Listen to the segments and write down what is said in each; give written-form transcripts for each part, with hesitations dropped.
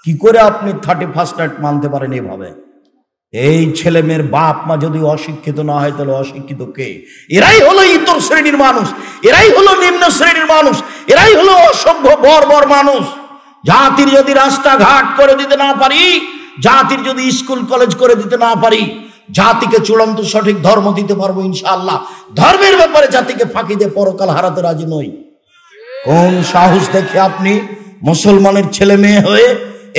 কি করে আপনি 31st নাইট মানতে পারেন এইভাবে? এই ছেলে মেয়ের বাপ মা যদি অশিক্ষিত না হয় তাহলে অশিক্ষিত কে? এরাই হলো ইতর শ্রেণীর মানুষ, এরাই হলো নিম্ন শ্রেণীর মানুষ, এরাই হলো অসভ্য বর্বর মানুষ। জাতির যদি রাস্তাঘাট করে দিতে না পারি, জাতির যদি স্কুল কলেজ করে দিতে না পারি, জাতিকে চূড়ান্ত সঠিক ধর্ম দিতে পারবো ইনশাআল্লাহ। ধর্মের ব্যাপারে জাতিকে ফাঁকি দিয়ে পরকাল হারাতে রাজি নই। কোন সাহস দেখে আপনি মুসলমানের ছেলে মেয়ে হয়ে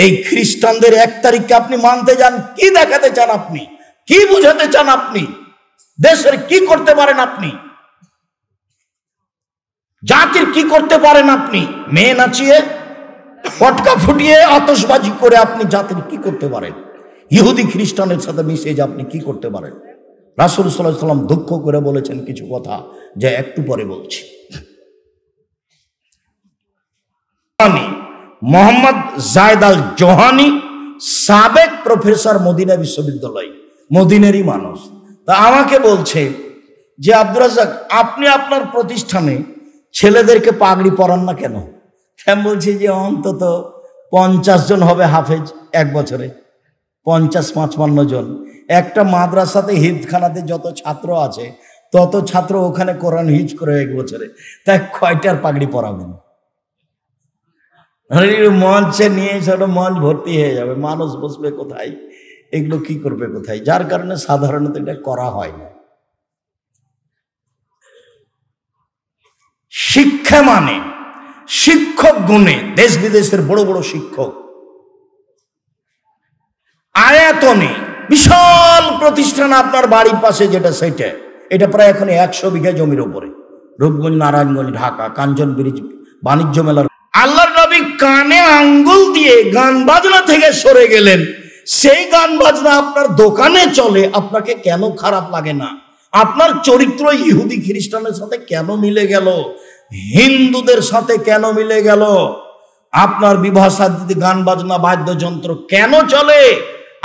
এই খ্রিস্টানদের 1 তারিখকে আপনি মানতে যান? কি দেখাতে চান আপনি? কি বুঝাতে চান আপনি? দেশের কি করতে পারেন আপনি? জাতির কি করতে পারেন আপনি? মেয়ে নাচিয়ে, পটকা ফুটিয়ে, আতশবাজি করে আপনি জাতির কি করতে পারেন? ইহুদি খ্রিস্টানের সাথে মিশে যে আপনি কি করতে পারেন? রাসূল সাল্লাল্লাহু আলাইহি ওয়াসাল্লাম দুঃখ করে বলেছেন কিছু কথা, যা একটু পরে বলছি। মোহাম্মদ জায়েদ আল জোহানি, সাবেক প্রফেসর মদিনা বিশ্ববিদ্যালয়, মদিনেরই মানুষ। তা আমাকে বলছে যে আব্দুর রাজ্জাক, আপনি আপনার প্রতিষ্ঠানে ছেলেদেরকে পাগড়ি পরান না কেন? আমি বলছি যে অন্তত 50 জন হবে হাফেজ এক বছরে, 50-55 জন। একটা মাদ্রাসাতে হিফজখানাতে যত ছাত্র আছে তত ছাত্র ওখানে কোরআন হিফজ করে এক বছরে, তাই কয়টার পাগড়ি পরাবেন? মঞ্চে নিয়ে ছোট মঞ্চ ভর্তি হয়ে যাবে, মানুষ বসবে কোথায়, এগুলো কি করবে কোথায়? যার কারণে সাধারণত এটা করা হয় না। শিক্ষা মানে শিক্ষক গুণে দেশ বিদেশের বড় বড় শিক্ষক, আয়াতনে বিশাল প্রতিষ্ঠান আপনার বাড়ির পাশে যেটা, সেটা এটা প্রায় এখন 100 বিঘা জমির উপরে, রূপগঞ্জ, নারায়ণগঞ্জ, ঢাকা, কাঞ্চন ব্রিজ, বাণিজ্য মেলার। আল্লাহর নবী কানে আঙ্গুল দিয়ে গান বাজনা থেকে সরে গেলেন, সেই গান বাজনা আপনার দোকানে চলে, আপনাকে কেন খারাপ লাগে না? আপনার চরিত্র ইহুদি খ্রিস্টানের সাথে কেন মিলে গেল? হিন্দুদের সাথে কেন মিলে গেল? আপনার বিবাহ শাদীতে গান বাজনা বাদ্যযন্ত্র কেন চলে?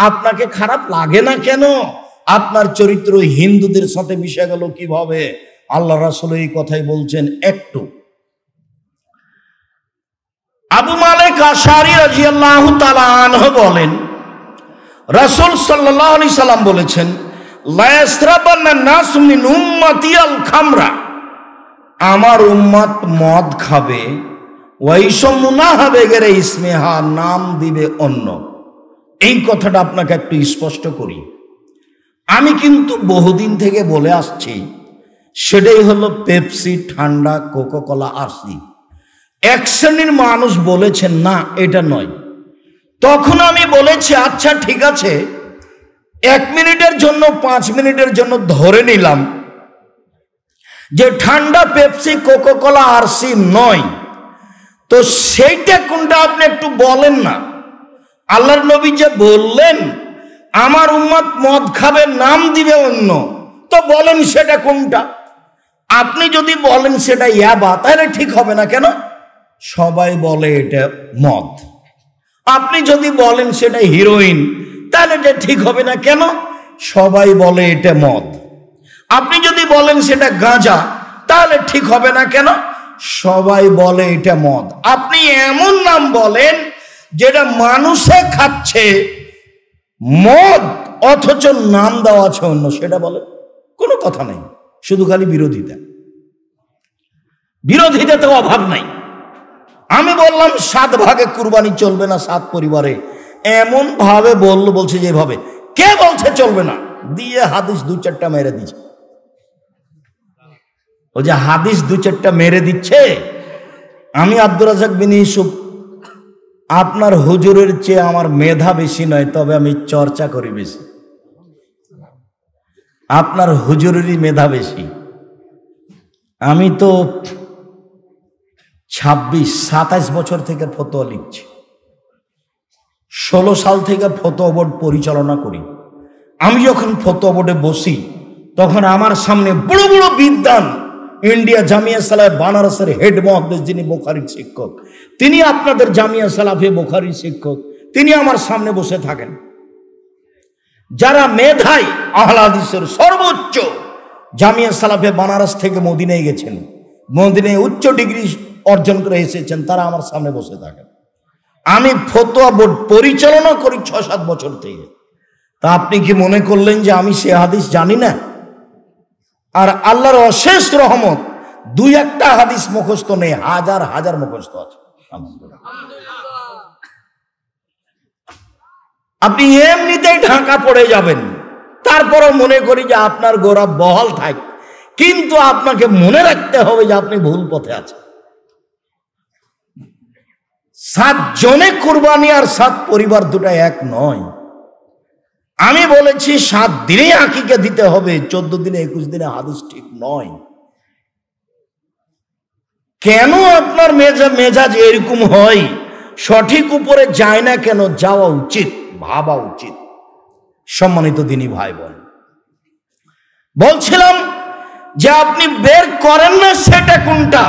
আপনাকে খারাপ লাগে না কেন? আপনার চরিত্র হিন্দুদের সাথে মিশে গেল কিভাবে? আল্লাহ রাসূল এই কথাই বলছেন। একটু আবু মালিক আশআরী রাদিয়াল্লাহু তাআলা আনহু বলেন, রাসূল সাল্লাল্লাহু আলাইহি সাল্লাম বলেছেন, লা ইয়াসরাবান্না নাস মিন উম্মতি আল খামরা, আমার উম্মত মদ খাবে, ওয়াইসমুনা হবে গেরে ইসমিহা, নাম দিবে অন্য। এই কথাটা আপনাকে একটু স্পষ্ট করি। আমি কিন্তু বহুদিন থেকে বলে আসছি, সেটাই হলো পেপসি, ঠান্ডা, কোকাকোলা, আরসি। এক শ্রেণীর মানুষ বলেছেন না এটা নয়। তখন আমি বলেছি আচ্ছা ঠিক আছে, 1 মিনিটের জন্য 5 মিনিটের জন্য ধরে নিলাম যে ঠান্ডা, পেপসি, কোকাকোলা, আরসি নয়, তো সেইটা কোনটা আপনি একটু বলেন না। আল্লাহর নবী যে বললেন আমার উম্মত মদ খাবে, নাম দিবে অন্য, তো বলেন সেটা কোনটা? আপনি যদি বলেন সেটা ইয়াবা, তাহলে ঠিক হবে না কেন? সবাই বলে এটা মদ। আপনি যদি বলেন সেটা হিরোইন, তাহলে এটা ঠিক হবে না কেন? সবাই বলে এটা মদ। আপনি যদি বলেন সেটা গাঁজা, তাহলে ঠিক হবে না কেন? সবাই বলে এটা মদ। আপনি এমন নাম বলেন যেটা মানুষে খাচ্ছে মদ, অথচ নাম দেওয়া আছে অন্য, সেটা বলে কোনো কথা নেই, শুধু খালি বিরোধিতা। বিরোধিতাতে অভাব নাই। আমি বললাম 7 ভাগে কুরবানি চলবে না 7 পরিবারে, এমন ভাবে বলছে যেভাবে, কে বলছে চলবে না? দিয়ে হাদিস 2-4টা মেরে দিচ্ছে। ও যে হাদিস 2-4টা মেরে দিচ্ছে, আমি আব্দুর রাজ্জাক বিন ইউসুফ, আপনার হুজুরের চেয়ে আমার মেধা বেশি নয়, তবে আমি চর্চা করি বেশি। আপনার হুজুরেরই মেধা বেশি। আমি তো 27 বছর থেকে ফতোয়া লিখছি, 16 সাল থেকে ফতোয়া বোর্ড পরিচালনা করি। আমি যখন ফতোয়া বোর্ডে বসি তখন আমার সামনে বড় বড় বিদ্বান, ইন্ডিয়া জামিয়া সালাফ বানারসের হেড মুহাদ্দিস, যিনি বুখারীর শিক্ষক, তিনি আপনাদের জামিয়া সালাফে বুখারীর শিক্ষক, তিনি আমার সামনে বসে থাকেন। যারা মেধায় আহলে হাদিসের সর্বোচ্চ, জামিয়া সালাফে বানারস থেকে মদিনায় গেছেন, মদিনায় উচ্চ ডিগ্রি অর্জন করে এসেছেন, তারা আমার সামনে বসে থাকেন। আমি ফতোয়া বোর্ড পরিচালনা করি 6-7 বছর থেকে। তা আপনি কি মনে করলেন যে আমি সে হাদিস জানি না? আর আল্লাহর অশেষ রহমত, 2-1টা হাদিস মুখস্থ নেই, হাজার হাজার মুখস্থ আছে। আপনি এমনিতেই ঢাকা পড়ে যাবেন, তারপরও মনে করি যে আপনার গোড়া বহাল থাক, কিন্তু আপনাকে মনে রাখতে হবে যে আপনি ভুল পথে আছেন। 7 জনে কুরবানি আর 7 পরিবার দুটা এক নয়। আমি বলেছি 7 দিনেই আকিকা দিতে হবে, 14 দিনে 21 দিনে হাদিস ঠিক নয়। কেন আপনার মেজাজ এরকম হয়? সঠিক উপরে যায় না কেন? যাওয়া উচিত, ভাবা উচিত। সম্মানিত দিনী ভাই বোন, বলছিলাম যে আপনি বের করেন না সেটা কোনটা,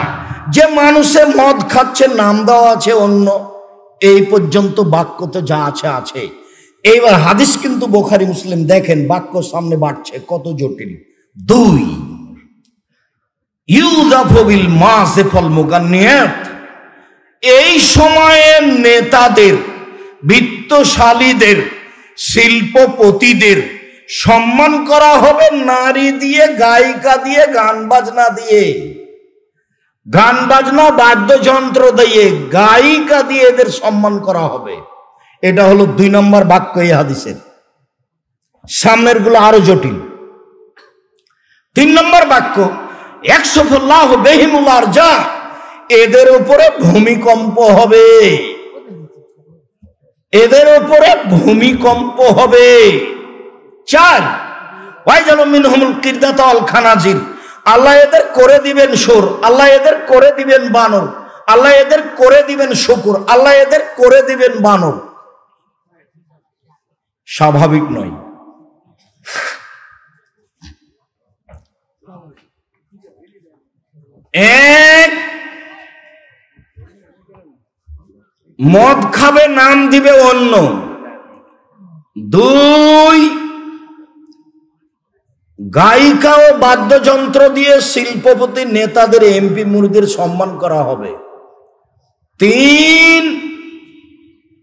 যে মানুষে মদ খাচ্ছে, নাম দেওয়া আছে অন্য, এই পর্যন্ত বাক্য তো যা আছে আছে। এইবার হাদিস কিন্তু বুখারী মুসলিম, দেখেন বাক্য সামনে বাড়ছে, কত জটিল। 2 ইউযাফু বিল মাসিফাল মুগান্নিয়াত, এই সময়ে নেতাদের, বিত্তশালীদের, শিল্পপতিদের সম্মান করা হবে নারী দিয়ে, গায়িকা দিয়ে, গান বাজনা দিয়ে, গান বাজনা বাদ্যযন্ত্র দিয়ে, গায়িকা দিয়ে এদের সম্মান করা হবে। এটা হলো 2 নম্বর বাক্য এই হাদিসের। সামনের গুলো আরো জটিল। 3 নম্বর বাক্য, ইয়াকসুফুল্লাহু বিহিমুল আরজা, এদের উপরে ভূমিকম্প হবে, এদের উপরে ভূমিকম্প হবে। 4 ওয়াইজালু মিনহুমুল কিরদাতা ওয়াল খানাজির, আল্লাহ এদের করে দিবেন সুর, আল্লাহ এদের করে দিবেন বানর, আল্লাহ এদের করে দিবেন শুকুর, আল্লাহ এদের করে দিবেন বানর। স্বাভাবিক নয়। এক, মদ খাবে, নাম দিবে অন্য। 2 গায়িকা ও বাদ্যযন্ত্র দিয়ে শিল্পপতি, নেতাদের, এমপি মুরিদের সম্মান করা হবে। 3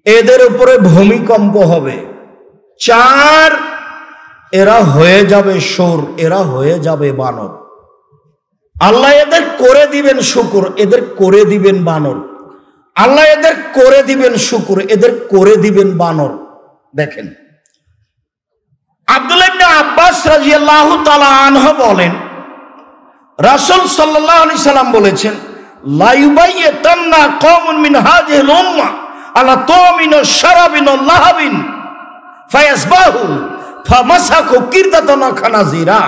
এদের উপরে ভূমিকম্প হবে। 4 এরা হয়ে যাবে সুর, এরা হয়ে যাবে বানর। আল্লাহ এদের করে দিবেন শুকুর, এদের করে দিবেন বানর। আল্লাহ এদের করে দিবেন শুকুর, এদের করে দিবেন বানর। দেখেন, আব্দুল্লাহ ইবনে আব্বাস রাদিয়াল্লাহু তাআলা আনহু বলেন, রাসূল সাল্লাল্লাহু আলাইহি সাল্লাম বলেছেন, লা ইউবাইয়াতান্না কওমুন মিন হাযিহিল উম্মাহ আলা তামিন ওয়া শারাবিন ওয়া লাহাবিন ফায়াসবাহু ফামাসাকু কিরদাতান ওয়া খানাজিরা।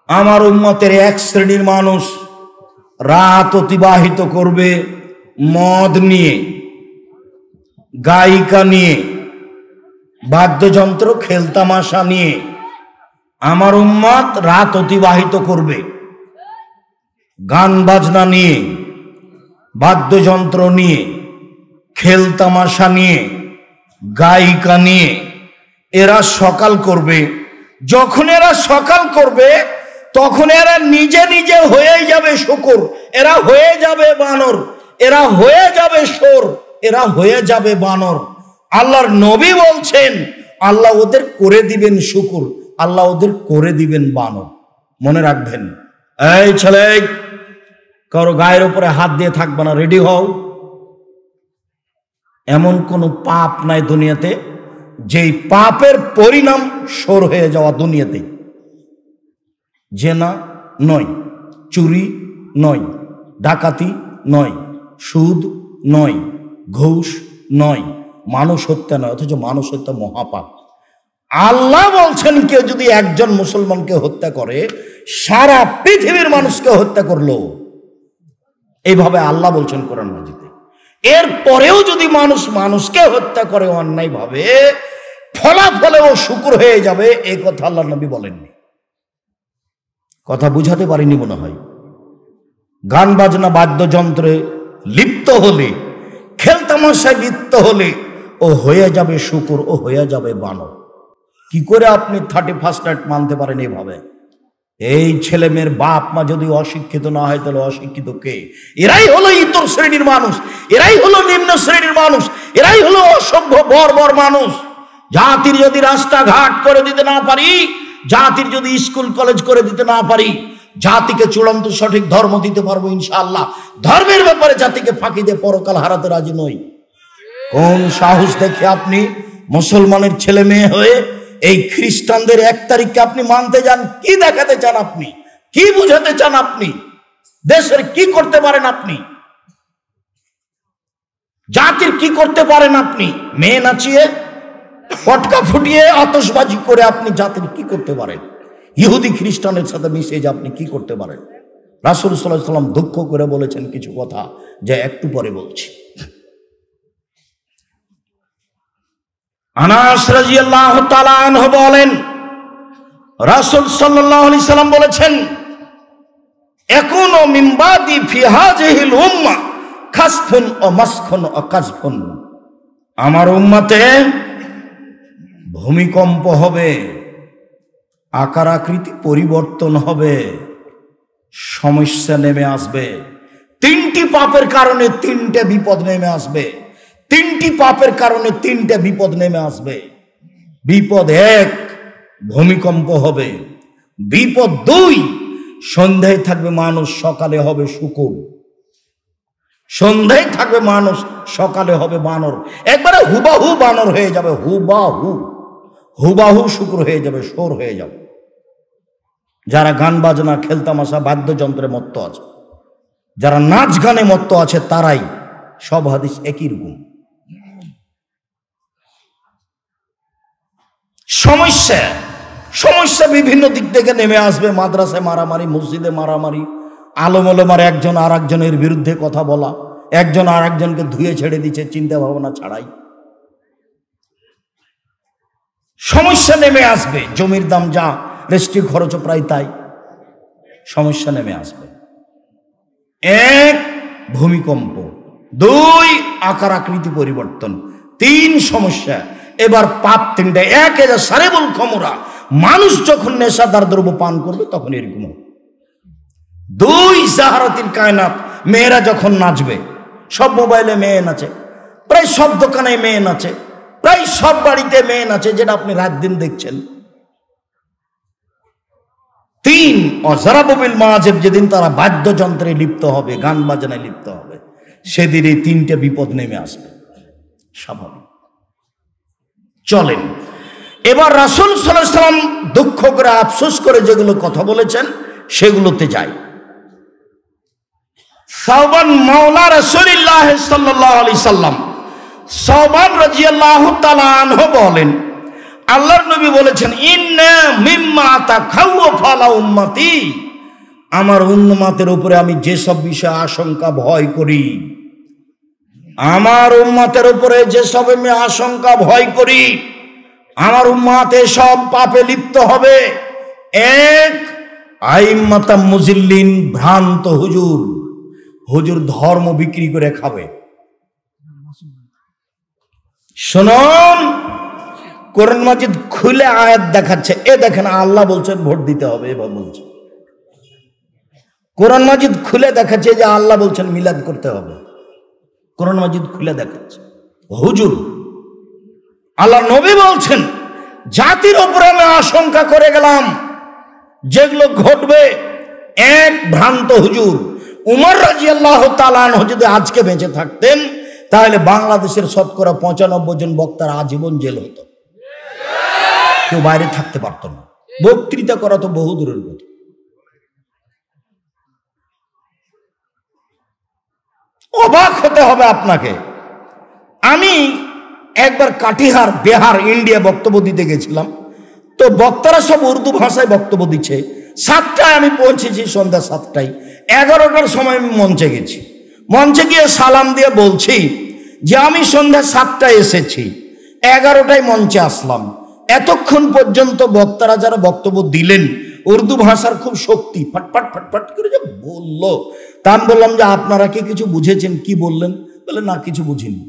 আমার উম্মতের এক শ্রেণীর মানুষ রাত অতিবাহিত করবে মদ নিয়ে, গায়িকা নিয়ে, বাদ্যযন্ত্র খেলতামাশা নিয়ে। আমার উম্মত রাত অতিবাহিত করবে গান বাজনা নিয়ে, বাদ্যযন্ত্র নিয়ে, খেলতামাশা নিয়ে, গায়িকা নিয়ে। এরা সকাল করবে, যখন এরা সকাল করবে তখন এরা নিজে নিজে হয়ে যাবে শুকুর, এরা হয়ে যাবে বানর, এরা হয়ে যাবে সুর, এরা হয়ে যাবে বানর। আল্লাহর নবী বলছেন, আল্লাহ ওদের করে দিবেন শুকুর, আল্লাহ ওদের করে দিবেন বানর। মনে রাখবেন, এই ছেলে, কারো গায়ের উপরে হাত দিয়ে থাকবে না, রেডি হও। এমন কোন পাপ নাই দুনিয়াতে যেই পাপের পরিণাম সুর হয়ে যাওয়া। দুনিয়াতে জেনা নয়, চুরি নয়, ডাকাতি নয়, সুদ নয়, ঘুষ নয়, মানুষ হত্যা নয়, অথচ মানুষ হত্যা মহাপাপ। আল্লাহ বলছেন, কেউ যদি একজন মুসলমানকে হত্যা করে, সারা পৃথিবীর মানুষকে হত্যা করলো। এইভাবে আল্লাহ বলছেন কোরআন মাজিদে। এরপরেও যদি মানুষ মানুষকে হত্যা করে অন্যায় ভাবে, ফলাফলেও শুকর হয়ে যাবে, এই কথা আল্লাহ নবী বলেননি। কথা বুঝাতে পারিনি মনে হয়। গান বাজনা বাদ্যযন্ত্রে লিপ্ত হলে, খেলতামাশায় লিপ্ত হলে ও হয়ে যাবে শুকর, ও হয়ে যাবে বানর। কি করে আপনি 31st নাইট মানতে পারেন? এইভাবে এই ছেলে মেয়ের বাপ মা যদি অশিক্ষিত না হয় তাহলে অশিক্ষিত কে? এরাই হলো ইতর শ্রেণীর মানুষ, এরাই হলো নিম্ন শ্রেণীর মানুষ, এরাই হলো অসভ্য বর্বর মানুষ। জাতির যদি রাস্তাঘাট করে দিতে না পারি, জাতির যদি স্কুল কলেজ করে দিতে না পারি, জাতিকে চূড়ান্ত সঠিক ধর্ম দিতে পারবো ইনশাআল্লাহ। ধর্মের ব্যাপারে জাতিকে ফাঁকি দিয়ে পরকাল হারাতে রাজি নই। কোন সাহস দেখে আপনি মুসলমানের ছেলে মেয়ে হয়ে এই খ্রিস্টানদের 1 তারিখকে আপনি মানতে যান? কি দেখাতে চান আপনি? কি বুঝাতে চান আপনি? দেশের কি করতে পারেন আপনি? জাতির কি করতে পারেন আপনি? মেয়ে নাচিয়ে, পটকা ফুটিয়ে, আতশবাজি করে আপনি জাতির কি করতে পারেন? ইহুদি খ্রিস্টানের সাথে মিশে যে আপনি কি করতে পারেন? রাসূল সাল্লাল্লাহু আলাইহি ওয়াসাল্লাম দুঃখ করে বলেছেন কিছু কথা, যে একটু পরে বলছি। আনাস রাদিয়াল্লাহু তাআলা আনহু বলেন, রাসূল সাল্লাল্লাহু আলাইহি সাল্লাম বলেছেন, একুনু মিন বাদি ফি হাযিহিল উম্মাহ খাসফুন ওয়া মাসখুন ওয়া কাযফুন। আমার উম্মতে ভূমিকম্প হবে, আকার আকৃতি পরিবর্তন হবে, সমস্যা নেমে আসবে। 3টি পাপের কারণে 3টে বিপদ নেমে আসবে। 3টি পাপের কারণে 3টে বিপদ নেমে আসবে। বিপদ 1, ভূমিকম্প হবে। বিপদ 2, সন্ধ্যায় থাকবে মানুষ, সকালে হবে শুকুর। সন্ধ্যায় থাকবে মানুষ, সকালে হবে বানর। একবারে হুবাহু বানর হয়ে যাবে, হুবাহু শুকুর হয়ে যাবে, শোর হয়ে যাবে। যারা গান বাজনা, খেলতামাশা, বাদ্যযন্ত্রে মত্ত আছে, যারা নাচ গানে মত্ত আছে, তারাই। সব হাদিস একই রকম। সমস্যা বিভিন্ন দিক থেকে নেমে আসবে। মাদ্রাসায় মারামারি, মসজিদে মারামারি, আলেম ওলামার একজন আর একজনের বিরুদ্ধে কথা বলা, একজন আর একজনকে ধুয়ে ছেড়ে দিচ্ছে চিন্তা ভাবনা ছাড়াই। সমস্যা নেমে আসবে। জমির দাম যা, রেস্ট্রি খরচও প্রায় তাই। সমস্যা নেমে আসবে। 1, ভূমিকম্প। 2, আকার আকৃতি পরিবর্তন। 3, সমস্যা। এবার পাপ 3টা। 1, সারেবুল খমরা, মানুষ যখন নেশাদার দ্রব্য পান করবে তখন এরকম। 2, জাহারাতিল কায়নাত, মেয়েরা যখন নাচবে। সব মোবাইলে মেয়ে নাচে, প্রায় সব দোকানে মেয়ে নাচে, প্রায় সব বাড়িতে মেয়ে নাচে, যেটা আপনি রাত দিন দেখছেন। 3, অজারাবুল মাজিব, যেদিন তারা বাদ্যযন্ত্রে লিপ্ত হবে, গান বাজনায় লিপ্ত হবে, সেদিন এই 3টে বিপদ নেমে আসবে। স্বাভাবিক। চলেন এবার রাসূল সাল্লাল্লাহু আলাইহি সাল্লাম দুঃখ করে, আফসোস করে যেগুলো কথা বলেছেন সেগুলোতে যাই। সাওবান মাওলা রাসূলুল্লাহ সাল্লাল্লাহু আলাইহি সাল্লাম, সাওবান রাদিয়াল্লাহু তাআলা আনহু বলেন, আল্লাহর নবী বলেছেন, ইন্না মিম্মা তাখাওয়াফা লা উম্মতি, আমার উম্মতের উপরে আমি যেসব বিষয়ে আশঙ্কা ভয় করি, আমার উম্মতের উপরে যেসব আমি আশঙ্কা ভয় করি, আমার উম্মত সব পাপে লিপ্ত হবে। 1, আইম্মাতাম মুজিল্লিন, ভ্রান্ত হুজুর ধর্ম বিক্রি করে খাবে। শুনুন, কোরআন মাজিদ খুলে আয়াত দেখাচ্ছে, এ দেখেন আল্লাহ বলছেন ভোট দিতে হবে, এভাবে বলছে। কোরআন মাজিদ খুলে দেখাচ্ছে যে আল্লাহ বলছেন মিলাদ করতে হবে। কোরআন মাজিদ খুলে দেখাচ্ছে হুজুর। আল্লাহ নবী বলছেন, জাতির উপরে আমি আশঙ্কা করে গেলাম যেগুলো ঘটবে। 1, ভ্রান্ত হুজুর। উমর রাদিয়াল্লাহু তাআলা আনহু যদি আজকে বেঁচে থাকতেন, তাহলে বাংলাদেশের শতকরা 95 জন বক্তার আজীবন জেল হতো, কেউ বাইরে থাকতে পারত না। বক্তৃতা করা তো বহু দূরের কথা। অবাক হতে হবে আপনাকে। আমি একবার কাটিহার, বিহার, ইন্ডিয়া বক্তব্য দিতে গেছিলাম। তো বক্তারা সব উর্দু ভাষায় বক্তব্য দিচ্ছে। 7টায় আমি পৌঁছেছি, সন্ধ্যা 7টায়। 11টার সময় আমি মঞ্চে গেছি। মঞ্চে গিয়ে সালাম দিয়ে বলছি যে আমি সন্ধ্যা 7টায় এসেছি, 11টায় মঞ্চে আসলাম। এতক্ষণ পর্যন্ত বক্তারা যারা বক্তব্য দিলেন, উর্দু ভাষার খুব শক্তি, ফটফট ফটফট করে যে বললো। তা আমি বললাম যে আপনারা কি কিছু বুঝেছেন? কি বললেন? বলে না, কিছু বুঝিনি।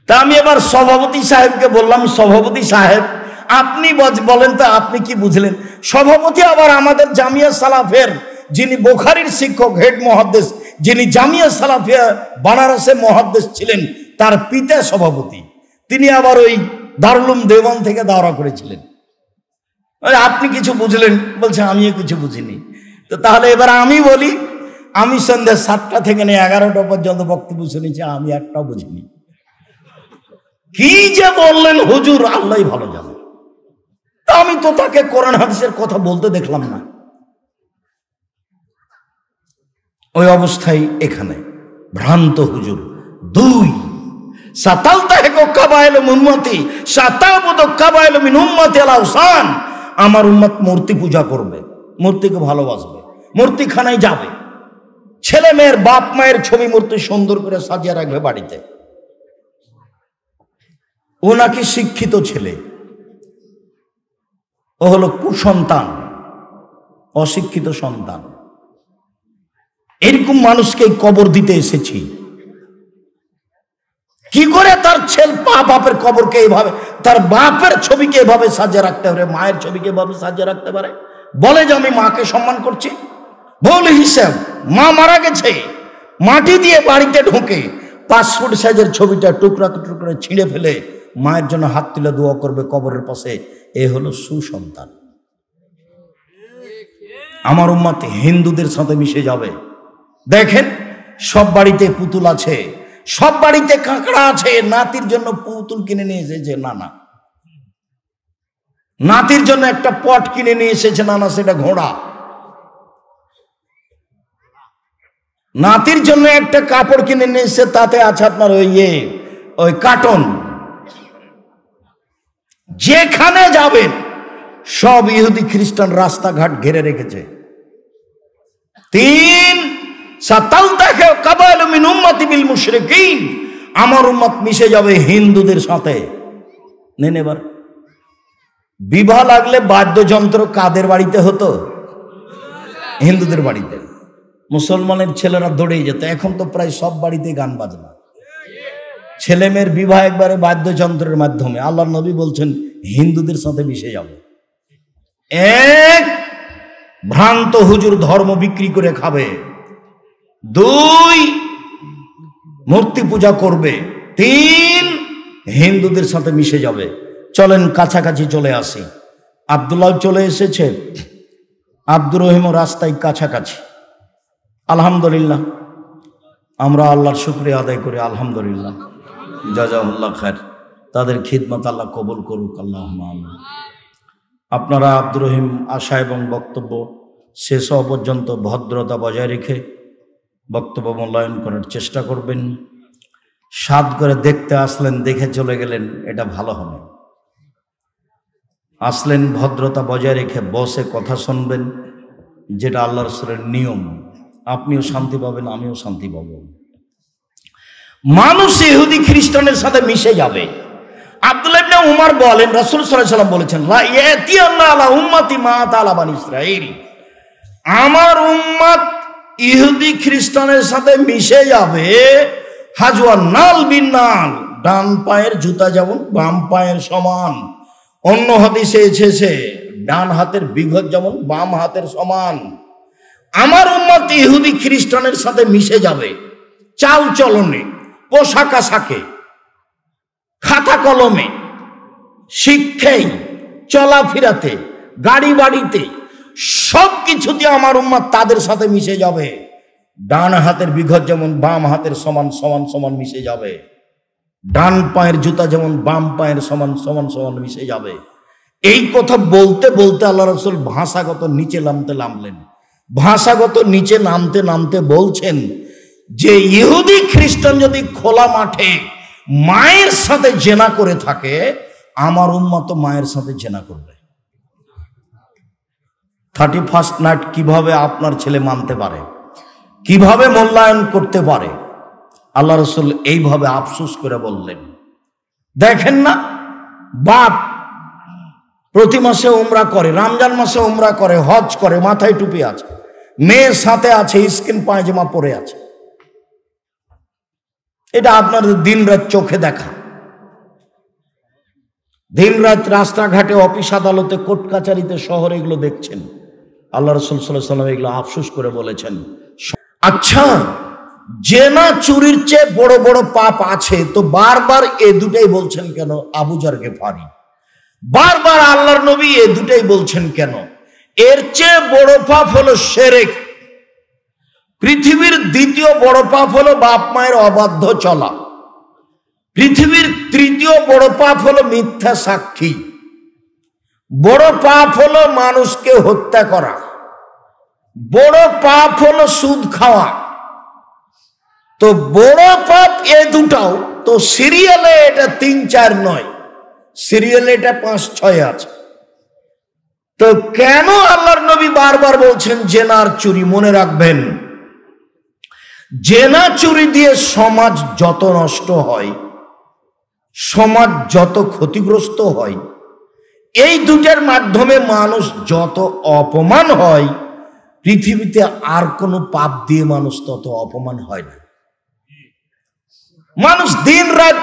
তা আমি এবার সভাপতি সাহেবকে বললাম, সভাপতি সাহেব আপনি বলেন তো আপনি কি বুঝলেন? সভাপতি আবার আমাদের জামিয়া সালাফের যিনি বুখারীর শিক্ষক হেড মুহাদ্দিস, যিনি জামিয়া সালাফিয়া বানারসে মুহাদ্দিস ছিলেন, তার পিতা সভাপতি। তিনি আবার ওই দারুল উলুম দেওবন্দ থেকে দাওরা করেছিলেন। আপনি কিছু বুঝলেন? বলছে আমিও কিছু বুঝিনি। তো তাহলে এবার আমি বলি, আমি সন্ধ্যা 7টা থেকে নিয়ে 11টা পর্যন্ত বক্তব্য শুনেছি, আমি একটাও বুঝিনি। কি যে বললেন হুজুর, আল্লাহই ভালো জানে। তা আমি তো তাকে কোরআন হাদিসের কথা বলতে দেখলাম না। ওই অবস্থায় এখানে ভ্রান্ত হুজুর। 2 সাতালতাহিকু কাবাইল মিন উম্মতি সাতাবুদু কাবাইল মিন উম্মতি আল আওসান। আমার উম্মত মূর্তি পূজা করবে, মূর্তিকে ভালোবাসবে, মূর্তিখানায় যাবে, ছেলে মেয়ের বাপ মায়ের ছবি মূর্তি সুন্দর করে সাজিয়ে রাখবে বাড়িতে। ও নাকি শিক্ষিত ছেলে, ও হলো কুসন্তান, অশিক্ষিত সন্তান। এরকম মানুষকে কবর দিতে এসেছি। কি করে তার ছেলে বাপের কবরকে এভাবে, তার বাপের ছবিকে এভাবে সাজিয়ে রাখতে পারে, মায়ের ছবিকে এভাবে সাজিয়ে রাখতে পারে? বলে যে আমি মাকে সম্মান করছি। ভুল হিসাব। মা মারা গেছে, মাটি দিয়ে বাড়িতে ঢুকে 5 ফুট সাইজের ছবিটা টুকরা টুকরা ছিঁড়ে ফেলে মায়ের জন্য হাত তুলে দোয়া করবে কবরের পাশে। এ হলো সুসন্তান। আমার উম্মত হিন্দুদের সাথে মিশে যাবে। দেখেন, সব বাড়িতে পুতুল আছে, সব বাড়িতে কাঁকড়া আছে। নাতির জন্য পুতুল কিনে নিয়ে এসেছে নানা, নাতির জন্য একটা পট কিনে নিয়ে এসেছে নানা, সেটা ঘোড়া। নাতির জন্য একটা কাপড় কিনে নিয়ে এসেছে, তাতে আছে আপনার ওই কার্টন। যেখানে যাবেন সব ইহুদি খ্রিস্টান রাস্তাঘাট ঘিরে রেখেছে। 3 সাতালতাহিকু কাবাইল মিন উম্মতি বিল মুশরিকিন। আমার উম্মত মিশে যাবে হিন্দুদের সাথে। নেন এবার, বিবাহ লাগলে বাদ্যযন্ত্র কাদের বাড়িতে হতো? হিন্দুদের বাড়িতে। মুসলমানের ছেলেরা দৌড়েই যেত। এখন তো প্রায় সব বাড়িতে গান বাজনা। ছেলে মেয়ের বিবাহ একবারে বাদ্যযন্ত্রের মাধ্যমে। আল্লাহর নবী বলছেন হিন্দুদের সাথে মিশে যাবে। এক, ভ্রান্ত হুজুর ধর্ম বিক্রি করে খাবে। 2, মূর্তি পূজা করবে। 3, হিন্দুদের সাথে মিশে যাবে। চলেন কাছাকাছি চলে আসি। আব্দুল্লাহ চলে এসেছে, আব্দুর রহিম রাস্তায় কাছাকাছি। আলহামদুলিল্লাহ, আমরা আল্লাহর শুকরিয়া আদায় করি। আলহামদুলিল্লাহ, জাযাহুল্লাহ খায়র। তাদের খিদমত আল্লাহ কবুল করুক, আল্লাহুম্মা আমিন। আপনারা আব্দুর রহিম আশা এবং বক্তব্য শেষ হওয়া পর্যন্ত ভদ্রতা বজায় রেখে বক্তব্য মূল্যায়ন করার চেষ্টা করবেন। সাদ করে দেখতে আসলেন, দেখে চলে গেলেন, এটা ভালো হবে। আসলেন ভদ্রতা বজায় রেখে বসে কথা শুনবেন, যেটা আল্লাহ রাসূলের নিয়ম। আপনিও শান্তি পাবেন, আমিও শান্তি পাব। মানুষ ইহুদি খ্রিস্টানের সাথে মিশে যাবে। আব্দুল্লাহ ইবনে উমর বলেন, রাসূল সাল্লাল্লাহু আলাইহি ওয়াসাল্লাম বলেছেন, লা ইয়াতিয়ান্না আলা উম্মতি মা তালা বানি ইসরাঈল। আমার উম্মত ইহুদি খ্রিস্টানের সাথে মিশে যাবে। হাজওয়ান নাল বিন নাল, ডান পায়ের জুতা যেমন বাম পায়ের সমান। অন্য হাদিসে এসেছে ডান হাতের বিঘত যেমন বাম হাতের সমান। আমার উম্মত ইহুদি খ্রিস্টানের সাথে মিশে যাবে চাল চলনে, পোশাক আশাকে, খাতা কলমে, শিক্ষায়, চলাফেরাতে, গাড়ি বাড়িতে, সব কিছুতে আমার উম্মত তাদের সাথে মিশে যাবে। ডান হাতের বিঘত যেমন বাম হাতের সমান সমান সমান মিশে যাবে। ডান পায়ের জুতা যেমন বাম পায়ের সমান সমান সমান মিশে যাবে। এই কথা বলতে বলতে আল্লাহ রাসূল ভাষাগত নিচে নামলেন। ভাষাগত নিচে নামতে নামতে বলছেন যে ইহুদি খ্রিস্টান যদি খোলা মাঠে মায়ের সাথে জেনা করে থাকে, আমার উম্মত মায়ের সাথে জেনা করবে। 31st নাইট কিভাবে আপনার ছেলে মানতে পারে, কিভাবে মূল্যায়ন করতে পারে? আল্লাহ রাসূল এইভাবে আফসোস করে বললেন। দেখেন না, বাপ প্রতি মাসে উমরা করে, রমজান মাসে উমরা করে, হজ করে, মাথায় টুপি আছে, মেয়ের সাথে আছে, স্কিন পায়জামা পরে আছে। এটা আপনাদের দিন রাত চোখে দেখা। দিন রাত রাস্তাঘাটে, অফিস আদালতে, কোর্ট কাচারিতে, শহরে এগুলো দেখছেন। আল্লাহ রাসূল সাল্লাল্লাহু আলাইহি ওয়াসাল্লাম এগুলো আফসোস করে বলেছেন। আচ্ছা, জেনা চুরির চেয়ে বড় বড় পাপ আছে, তো বারবার এ দুটাই বলছেন কেন? আবু যার গিফারি বারবার আল্লাহর নবী এ দুটাই বলছেন কেন? এর চেয়ে বড় পাপ হলো শিরক। পৃথিবীর দ্বিতীয় বড় পাপ হলো বাপ মায়ের অবাধ্য চলা। পৃথিবীর তৃতীয় বড় পাপ হলো মিথ্যা সাক্ষী। বড় পাপ হলো মানুষকে হত্যা করা। বড় পাপ হলো সুদ খাওয়া। তো বড় পাপ এ দুটাও তো সিরিয়ালে এটা 3-4 নয়, সিরিয়ালে এটা 5-6 আছে। তো কেন আল্লাহর নবী বারবার বলছেন জেনার চুরি? মনে রাখবেন, জেনা চুরি দিয়ে সমাজ যত নষ্ট হয়, সমাজ যত ক্ষতিগ্রস্ত হয়, এই দুটার মাধ্যমে মানুষ যত অপমান হয়, পৃথিবীতে আর কোনো পাপ দিয়ে মানুষ তত অপমান হয় না। মানুষ দিন রাত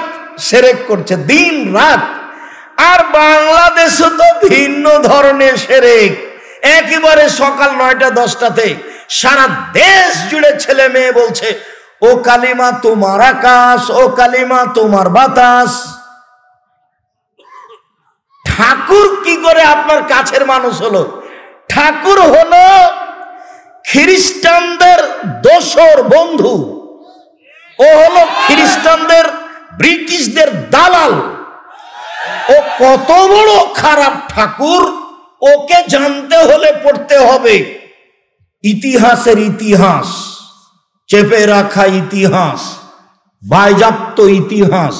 শিরক করছে, দিন রাত। আর বাংলাদেশে তো ভিন্ন ধরনের শিরক। একেবারে সকাল 9টা-10টাতে সারা দেশ জুড়ে ছেলে মেয়ে বলছে, ও কালিমা তোমার আকাশ, ও কালিমা তোমার বাতাস। ঠাকুর কি করে আপনার কাছের মানুষ হলো? ঠাকুর হলো খ্রিস্টানদের দোসর বন্ধু। ও হলো খ্রিস্টানদের, ব্রিটিশদের দালাল। ও কত বড় খারাপ ঠাকুর, ওকে জানতে হলে পড়তে হবে ইতিহাসের ইতিহাস, চেপে রাখা ইতিহাস, বাজেয়াপ্ত ইতিহাস।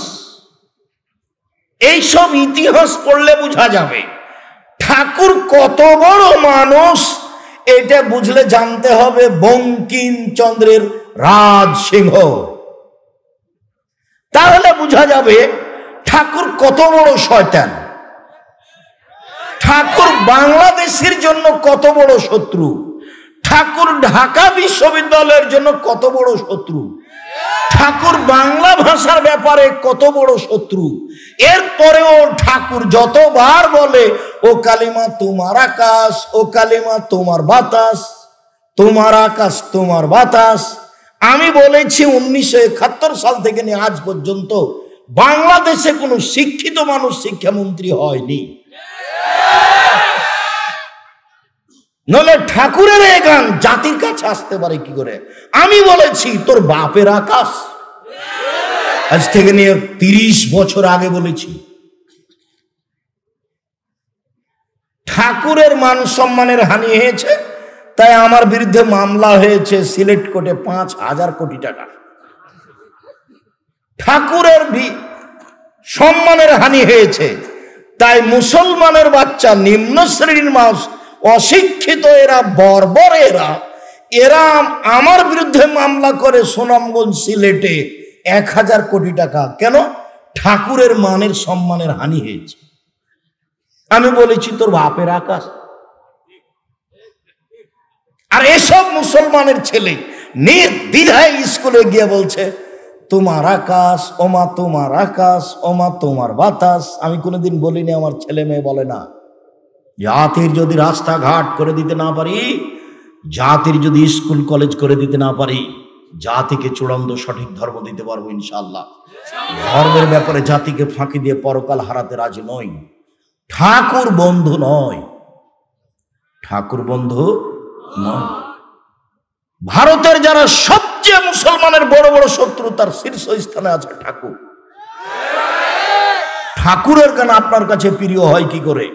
এইসব ইতিহাস পড়লে বোঝা যাবে ঠাকুর কত বড় মানুষ। এটা বুঝলে জানতে হবে বঙ্কিমচন্দ্রের রাজসিংহ। তাহলে বোঝা যাবে ঠাকুর কত বড় শয়তান। ঠাকুর বাংলাদেশের জন্য কত বড় শত্রু। ঠাকুর ঢাকা বিশ্ববিদ্যালয়ের জন্য কত বড় শত্রু। ঠাকুর বাংলা ভাষার ব্যাপারে কত বড় শত্রু। এরপরেও ঠাকুর যতবার বলে, ও কালিমা তোমার আকাশ, ও কালিমা তোমার বাতাস, তোমার আকাশ তোমার বাতাস। আমি বলেছি 1971 সাল থেকে নিয়ে আজ পর্যন্ত বাংলাদেশে কোনো শিক্ষিত মানুষ শিক্ষামন্ত্রী হয়নি। নলে ঠাকুরের এই গান জাতির কাছে আসতে পারে কি করে? আমি বলেছি তোর বাপের আকাশ, আজ থেকে নিয়ে 30 বছর আগে বলেছি। ঠাকুরের মান সম্মানের হানি হয়েছে, তাই আমার বিরুদ্ধে মামলা হয়েছে সিলেট কোর্টে 5,000 কোটি টাকা। ঠাকুরের সম্মানের হানি হয়েছে, তাই মুসলমানের বাচ্চা, নিম্ন শ্রেণীর মানুষ, অশিক্ষিত এরা, বর্বর এরা আমার বিরুদ্ধে মামলা করে সুনামগঞ্জ সিলেটে 1,000 কোটি টাকা। কেন? ঠাকুরের মানের সম্মানের হানি হয়েছে। আমি বলেছি তোর বাপের আকাশ। আর এসব মুসলমানের ছেলে নির্দ্বিধায় স্কুলে গিয়ে বলছে তোমার আকাশ, ওমা তোমার আকাশ, ওমা তোমার বাতাস। আমি কোনোদিন বলিনি, আমার ছেলে মেয়ে বলে না। জাতির যদি রাস্তাঘাট করে দিতে না পারি, জাতির যদি স্কুল কলেজ করে দিতে না পারি, জাতিকে চূড়ান্ত সঠিক ধর্ম দিতে পারবো ইনশাআল্লাহ। ধর্মের ব্যাপারে জাতিকে ফাঁকি দিয়ে পরকাল হারাতে রাজি নই। ঠাকুর বন্ধু নয়, ঠাকুর বন্ধু নয়। ভারতের যারা সবচেয়ে মুসলমানের বড় বড় শত্রু, তার শীর্ষ স্থানে আছে ঠাকুর। ঠাকুরের গান আপনার কাছে প্রিয় হয় কি করে?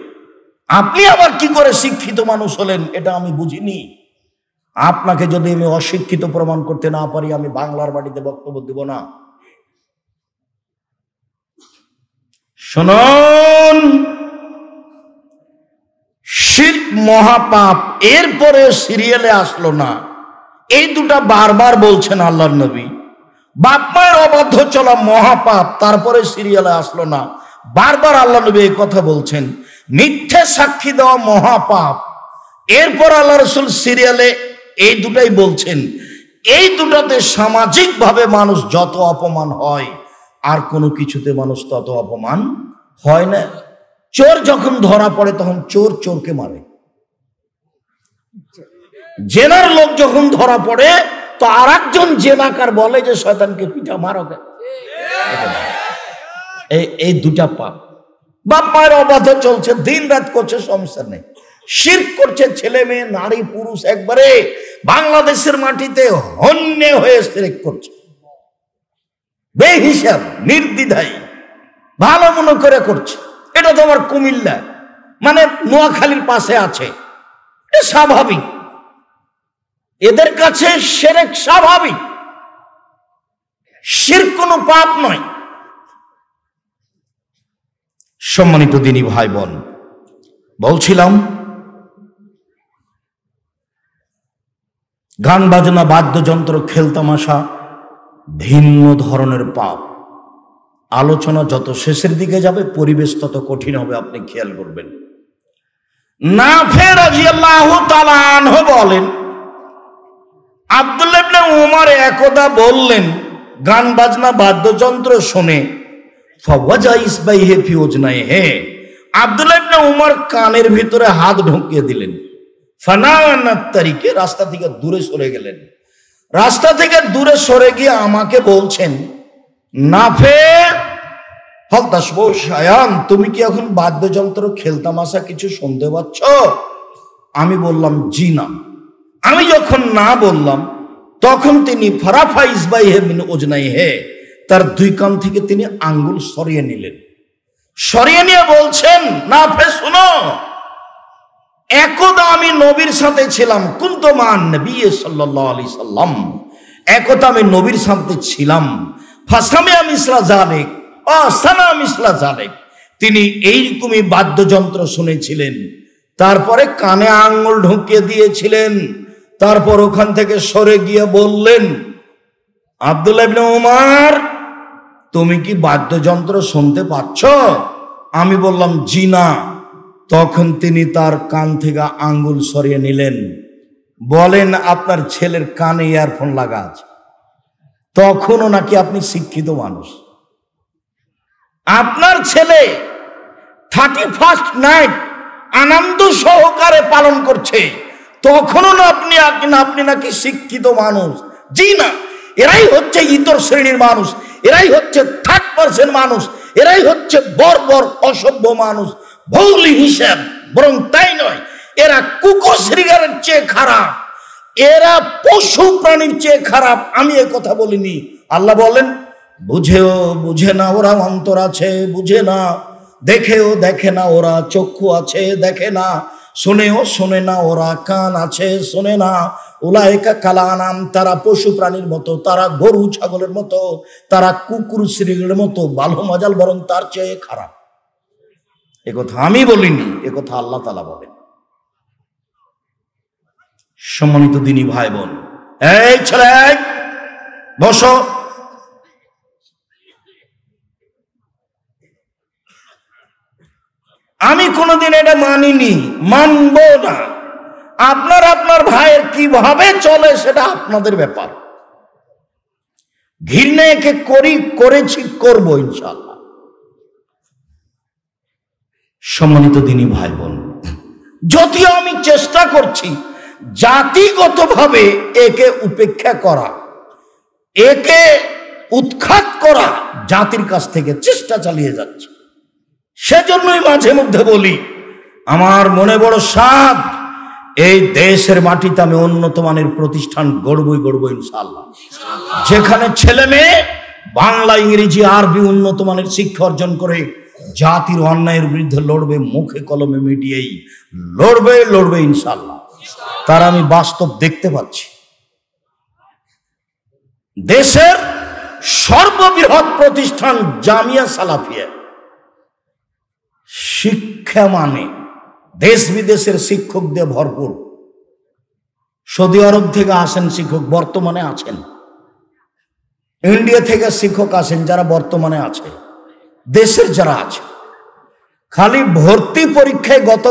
আপনি আবার কি করে শিক্ষিত মানুষ হলেন এটা আমি বুঝিনি। আপনাকে যদি আমি অশিক্ষিত প্রমাণ করতে না পারি, আমি বাংলার বাড়িতে বক্তব্য দেব না। শুনুন, শিরক মহাপাপ, এরপরে সিরিয়ালে আসলো না। এই দুটা বারবার বলছেন আল্লাহর নবী। বাপ মায়ের অবাধ্য চলা মহাপাপ, তারপরে সিরিয়ালে আসলো না। বারবার আল্লাহ নবী এই কথা বলছেন। মিথ্যে সাক্ষী দেওয়া মহাপাপ, এরপর আল্লাহ রাসূল সিরিয়ালে এই দুটাই বলছেন। এই দুটাতে সামাজিক ভাবে মানুষ যত অপমান হয়, আর কোনো কিছুতে মানুষ তত অপমান হয় না। চোর যখন ধরা পড়ে তখন চোর চোরকে মারে, জেনার লোক যখন ধরা পড়ে তো আর একজন জেনাকার বলে যে শয়তানকে পিঠা মারো। এই দুটা পাপ। বাপ মায়ের অবাধ চলছে, দিন রাত করছে, সমস্যা নেই। শিরক করছে ছেলে মেয়ে নারী পুরুষ, একবারে বাংলাদেশের মাটিতে হন্যে হয়ে শিরক করছে, বেহিসাব নির্দ্বিধায় ভালো মনে করে করছে। এটা তো আমার কুমিল্লা মানে নোয়াখালীর পাশে আছে, এটা স্বাভাবিক। এদের কাছে শিরক স্বাভাবিক, শিরক কোনো পাপ নয়। সম্মানিত দিনী ভাই বোন, বলছিলাম গান বাজনা বাদ্যযন্ত্র খেলতামাশা ভিন্ন ধরনের পাপ। আলোচনা যত শেষের দিকে যাবে পরিবেশ তত কঠিন হবে, আপনি খেয়াল করবেন। নাফে রাদিয়াল্লাহু তাআলা আনহু বলেন, আব্দুল্লাহ ইবনে উমর একদা বললেন, গান বাজনা বাদ্যযন্ত্র শুনে ফাওয়াজা ইসবাইহি ফি উজনাইহি, আব্দুল্লাহ ইবনে উমর কানের ভিতরে হাত ঢুকিয়ে দিলেন। ফানানাত তারিকে, রাস্তা থেকে দূরে সরে গেলেন। রাস্তা থেকে দূরে সরে গিয়ে আমাকে বলছেন, নাফে হল তাসবু শায়ান, তুমি কি এখন বাদ্যযন্ত্র খেলতামাশা কিছু শুনতে পাচ্ছ? আমি বললাম জি না। আমি যখন না বললাম তখন তিনি ফারাফা ইসবাইহি মিন উজনাইহি, তার দুই কান থেকে তিনি আঙ্গুল সরিয়ে নিলেন। সরিয়ে নিয়ে বলছেন, নাফে শুনো, একদা আমি নবীর সাথে ছিলাম, কুনতু মান নবী সাল্লাল্লাহু আলাইহি সাল্লাম, একদা আমি নবীর সাথে ছিলাম। ফাসামিআ মিসলা যালিক ও সানা মিসলা যালিক, তিনি এইরকমই বাদ্যযন্ত্র শুনেছিলেন, তারপরে কানে আঙ্গুল ঢুকিয়ে দিয়েছিলেন। তারপর ওখান থেকে সরে গিয়ে বললেন, আব্দুল্লাহ ইবনে উমর, তুমি কি বাদ্যযন্ত্র শুনতে পাচ্ছ? আমি বললাম জি না। তখন তিনি তার কান থেকে আঙ্গুল সরিয়ে নিলেন। বলেন, আপনার ছেলের কানে ইয়ারফোন লাগা আছে, তখনও নাকি আপনি শিক্ষিত মানুষ। আপনার ছেলে 31st নাইট আনন্দ সহকারে পালন করছে, তখনও না আপনি নাকি শিক্ষিত মানুষ। জি না, এরাই হচ্ছে ইতর শ্রেণীর মানুষ, এরাই হচ্ছে 3rd মানুষ, এরাই হচ্ছে বর্বর অসভ্য মানুষ। ভৌলি হিসাব, বরং তাই নয়, এরা কুকুর শ্রীগারের চেয়ে খারাপ, এরা পশু প্রাণীর চেয়ে খারাপ। আমি এ কথা বলিনি। আল্লাহ বলেন, বুঝেও বুঝে না ওরা অন্তর আছে, বুঝে না, দেখেও দেখে না ওরা চক্ষু আছে, দেখে না, শুনেও শোনে না ওরা কান আছে, শোনে না। উলাইকা কালানাম, তারা পশু প্রাণীর মতো, তারা গরু ছাগলের মতো, তারা কুকুর শ্রীগারের মতো, ভালো মজাল, বরং তার চেয়ে খারাপ। এ কথা আমি বলিনি, এ কথা আল্লাহ তাআলা বলেন। সম্মানিত দিনী ভাই বোন, এই ছেলে বসো। আমি কোনোদিন এটা মানিনি, মানবো না। আপনার ভাইয়ের কিভাবে চলে সেটা আপনাদের ব্যাপার। ঘৃণা একে করেছি, করবো ইনশাআল্লাহ। সম্মানিত দিনী ভাই বোন, যদিও আমি চেষ্টা করছি জাতিগতভাবে একে উপেক্ষা করা, একে উৎখাত করা, জাতির কাছ থেকে চেষ্টা চালিয়ে যাচ্ছে। সেজন্যই মাঝে মধ্যে বলি, আমার মনে বড় সাধ, এই দেশের মাটিতে আমি উন্নত মানের প্রতিষ্ঠান গড়বই ইনশাআল্লাহ, যেখানে ছেলে মেয়ে বাংলা, ইংরেজি, আরবি উন্নত মানের শিক্ষা অর্জন করে জাতির অন্যায়ের বিরুদ্ধে লড়বে, মুখে কলমে মিডিয়াই লড়বে ইনশাআল্লাহ। তার আমি বাস্তব দেখতে পাচ্ছি। দেশের সর্ববৃহৎ প্রতিষ্ঠান জামিয়া সালাফিয়া, শিক্ষা মানে দেশ বিদেশের শিক্ষক দিয়ে ভরপুর। সৌদি আরব থেকে আসেন শিক্ষক, বর্তমানে আছেন। ইন্ডিয়া থেকে শিক্ষক আসেন, যারা বর্তমানে আছে। দেশের যারা আছে, খালি ভর্তি পরীক্ষায় গত